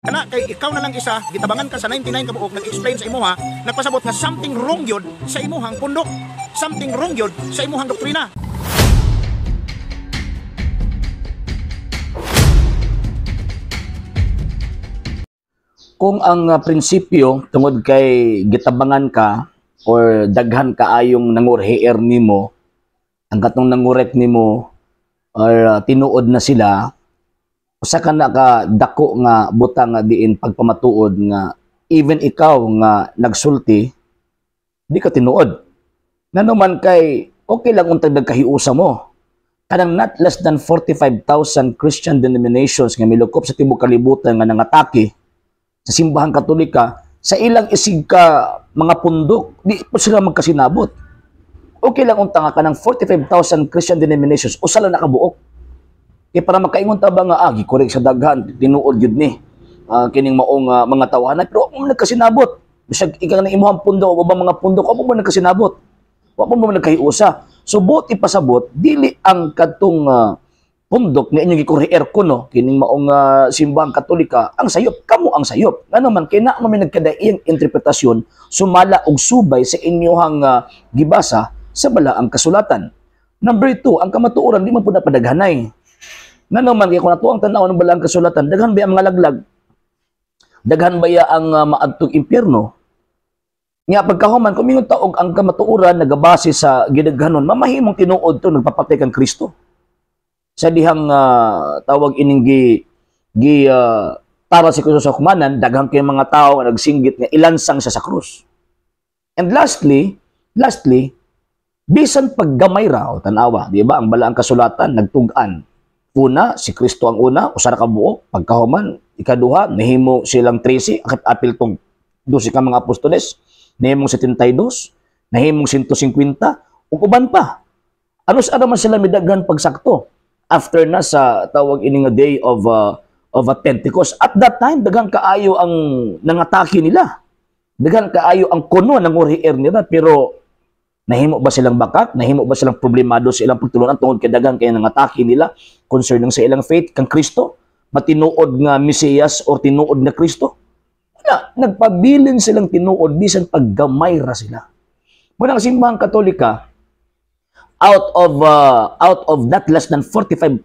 Kana kay ikaw na lang isa, gitabangan ka sa 99 ka buok, nag-explain sa imuha, nagpasabot nga something wrong yun sa imuhang pundok. Something wrong yun sa imuhang doktrina. Kung ang prinsipyo tungod kay gitabangan ka or daghan kaayong nangurhier nimo, ang katong nangurek nimo or tinuod na sila, usa ka na ka dako nga butang nga diin pagpamatuod nga even ikaw nga nagsulti di ka tinuod. Nanuman kay okay lang untag nagkahiusa mo. Kanang not less than 45,000 Christian denominations nga milukop sa tibuok kalibutan nga nangatake sa simbahang Katolika, sa ilang isig ka mga pundok, di po sila magkasinabot. Okay lang unta nga kanang 45,000 Christian denominations usa lang nakabuok. Kaya para makaingon ta ba nga gikorek sa daghan tinuod gyud ni kining maong mga tawanan, pero mo nagkasinabot. Bisag ika na imuhang pundok o ba mga pundok o mo nagkasinabot. Wa mo nagkahiusa. So buot ipasabot dili ang katong pundok nga inyong gikurhier kuno kining maong simbahang Katolika ang sayop, kamo ang sayop. Ngano man kay na mo nagkadaiyang interpretasyon sumala og subay sa inyohang gibasa sa balaang kasulatan. Number 2, ang kamatuoran di man pud napadaghanay. Ngano man kay kung nato ang tan-aw ng balaang kasulatan, daghan ba ang mga laglag? Daghan ba ang maadtong impyerno? Nga pagkahuman kung mingon taog ang kamatuoran nagabase sa gidaghanon, mamahimong tinuod to nagpapatay kang Kristo. Sa dihang tawag ining para si Kristo sa humanan, daghang kay mga tao nga nagsinggit nga ilansang siya sa krus. And lastly, bisan paggamay ra o tanawa, di ba? Ang balaang kasulatan nagtug-an. Una, si Kristo ang una, usara ka buok, pagkahuman, ikaduha, nahimo silang 13, akit apil tong 12 ka mga apostoles, nahimong 72, nahimong 150, ug uban pa. Ano sa man sila midaghan pagsakto? After na sa tawag ining day of a Pentecost. At that time, daghang kaayo ang nangatake nila. Daghang kaayo ang kuno ng urhier nila, pero nahimo ba silang bakak? Nahimo ba silang problemado sa ilang pagtulunan tungod kay daghang kay nangatake nila concerning sa ilang faith kang Kristo? Matinuod nga Mesiyas o tinuod na Kristo? Wala, nagpabilin silang tinuod bisan paggamay ra sila. Muna ang simbahang Katolika, out of not less than 45,000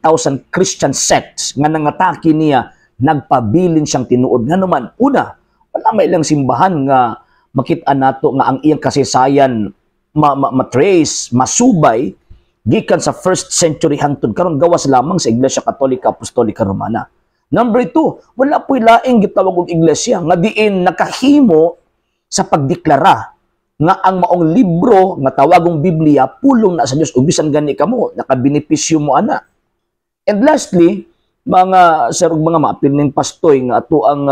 Christian sects nga nangatake niya, nagpabilin siyang tinuod. Nga naman, una, wala may ilang simbahan nga makita nato nga ang iyang kasaysayan matrace, masubay, gikan sa 1st century hangtod karon gawas lamang sa Iglesia Katolika Apostolika Romana. Number 2, wala po'y laing gitawag og iglesia nga diin nakahimo sa pagdeklara nga ang maong libro nga tawagong Biblia pulong na sa Dios ug bisan gani kamo nakabenepisyo mo ana. And lastly, mga sir ug mga maapil ning pastoy nga ato ang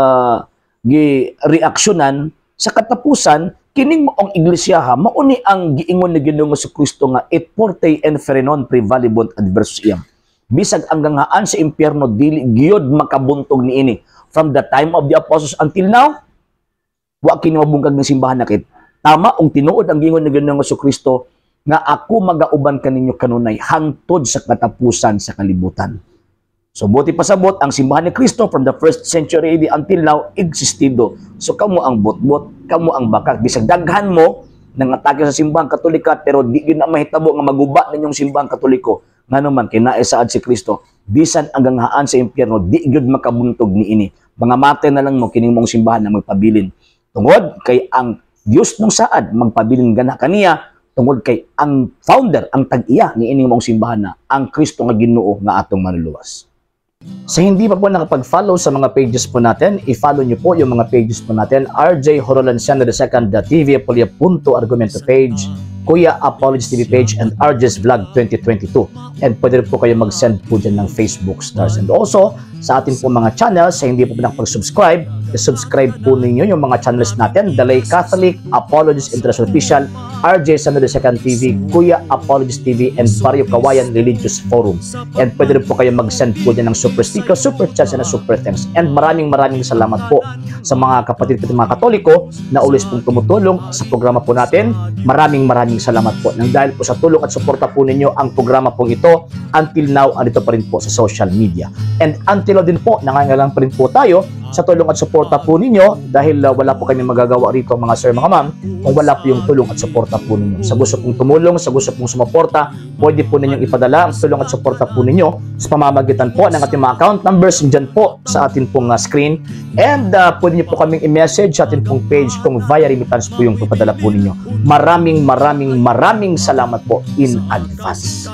gi-reaksyonan sa katapusan kining maong iglesia mauni ang giingon ni Ginoong Jesucristo nga et forte inferi non prevalebant adversus iam. Bisag ang ganghaan sa impyerno dili gyud makabuntog niini. From the time of the apostles until now, wa kini mabungkag ng simbahan nakit. Tama og tinuod ang giingon ni Ginoong Jesucristo nga ako magauban kaninyo kanunay hangtod sa katapusan sa kalibutan. So buti pasabot ang simbahan ni Kristo from the 1st century AD until now existido. So kamo ang botbot, kamo ang bakak. Bisag daghan mo nangatake sa simbahang Katolika pero di gyud na mahitabo nga maguba ninyong simbahang Katoliko. Ngano man kay naay saad si Kristo, bisan ang ganghaan sa impyerno di gyud makabuntog niini. Mga mate na lang mo kining mong simbahan na magpabilin. Tungod kay ang Dios ng saad magpabilin gana kaniya, tungod kay ang founder, ang tag-iya ni ining mong simbahan na ang Kristo nga Ginoo nga atong manluluwas. Sa hindi pa po nakapag-follow sa mga pages po natin, i-follow nyo po yung mga pages po natin. RJ Horolanciano II TV Apolia Punto Argumento page, Kuya Apologist TV page, and RJ's Vlog 2022. And pwede rin po kayo mag-send po dyan ng Facebook stars. And also, sa ating po mga channels, sa hindi po nakapag-subscribe, i-subscribe po ninyo yung mga channels natin. Dalay Catholic, Apologist International Official, RJ Sano II TV, Kuya Apologist TV, and Barrio Kawayan Religious Forum. And pwede rin po kayo mag-send po dyan ng super sticker, super chats, and super thanks. And maraming salamat po sa mga kapatid ko mga Katoliko na ulis pong tumutulong sa programa po natin Maraming salamat po. Nang dahil po sa tulong at suporta po ninyo, ang programa po ito, until now, andito pa rin po sa social media. And until now din po, nangangailangan pa rin po tayo sa tulong at suporta po ninyo dahil wala po kami magagawa rito mga sir, mga ma'am, kung wala po yung tulong at suporta po ninyo. Sa gusto pong tumulong, sa gusto pong sumuporta, pwede po ninyong ipadala ang tulong at suporta po ninyo sa pamamagitan po ng ating mga account numbers dyan po sa atin pong screen. And pwede nyo po kaming i-message sa atin pong page kung via remittance po yung ipadala po ninyo. Maraming salamat po in advance.